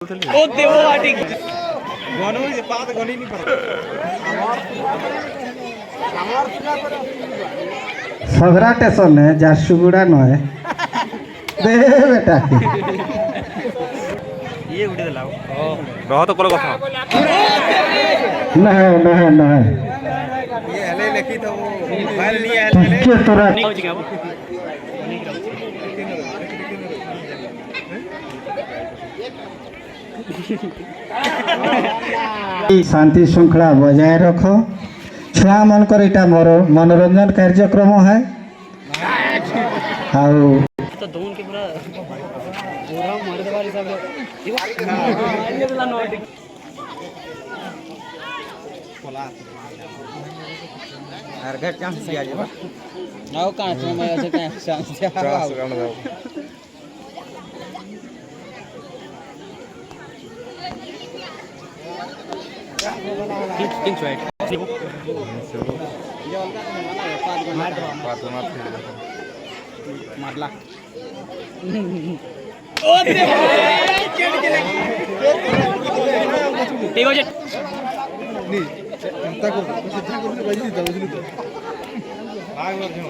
ओ देवो आटी गनो जे पात गनी नहीं पर सगरा स्टेशन है झारसुगुड़ा नय दे बेटा ये उड़े लाओ रह तो कोलो कथा नहीं नहीं नहीं ये हले लेखी तो फाइल नहीं आया के तोरा शांति श्रृंखला बजाय रखो छुआ मन कर इटा मनोरंजन कार्यक्रम है आउ तो दोन के पूरा पूरा मार दे वाली सब ये तो लानो कोला यार घर चांस से आ जा नाव कहां से मैं ऐसे कहां चांस से आओ Think right. मारला ठीक हो जे नी ताको सिद्धा करू तो बाजी जाऊ दिली तो आग वर घेऊ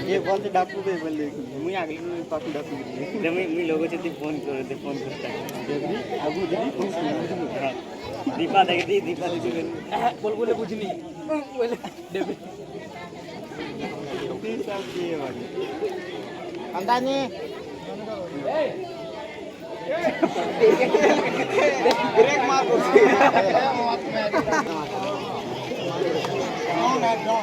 ये बॉल से डाकू पे बोल दे मुई आगले में पाकू डाकू दे मैं लोगों से फोन करता अबू दीपा दे दीपा दे बोल बोले कुछ नहीं बोले देबे 3 साल की है भाई अंदानी ब्रेक मार दो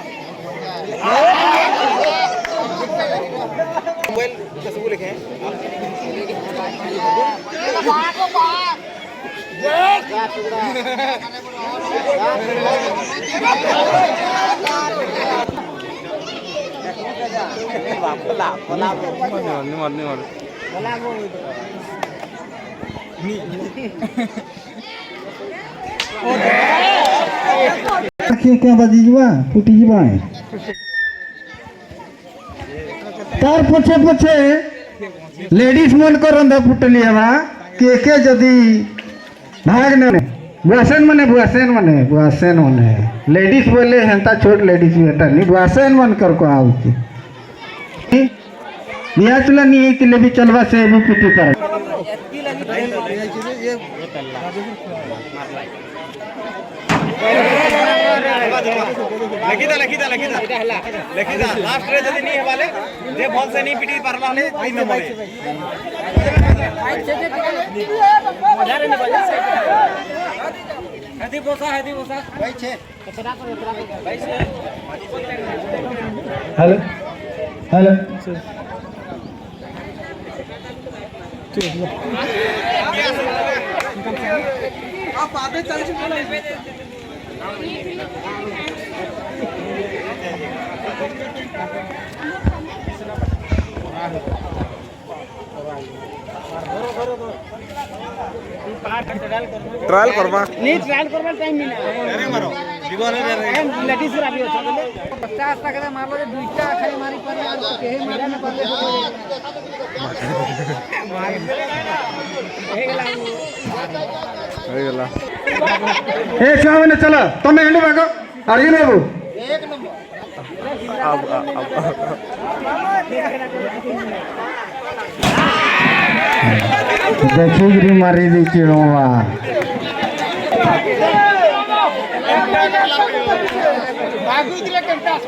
मोबाइल कैसे लिखे हैं क्या बाजी जीवा फुटी जीवा तार पछे पछे लेडीज मन को रंधा फुटली हवा के जदी भाग ने बुआसेन मने लेडीज बोले हेंता छोट लेडीज बेटा नहीं बुआसेन मन कर को आउती बिया चला नहीं है तिले भी चलवा से भी पिटी पर लखीदा लास्ट रे जदी नहीं हवाले जे बॉल से नहीं पिटी परला ले 3 नंबर हदी बोसा भाई छे भाई से हेलो हेलो आप आधे 40 मिनट ट्रायल करवा नहीं ट्रायल करवा टाइम मिला अरे मारो जीवन रे लेडीज रा भी अच्छा बोले 50 टका मारलो जे दुईटा खाली मारी पर यार केहे मारे न परले हो गेला ए छुआ मैंने चला तमे हेंडी भागो अर्जुन बाबू एक नंबर देखी गिरी मारी दी चिड़वा भागू दिले कंटास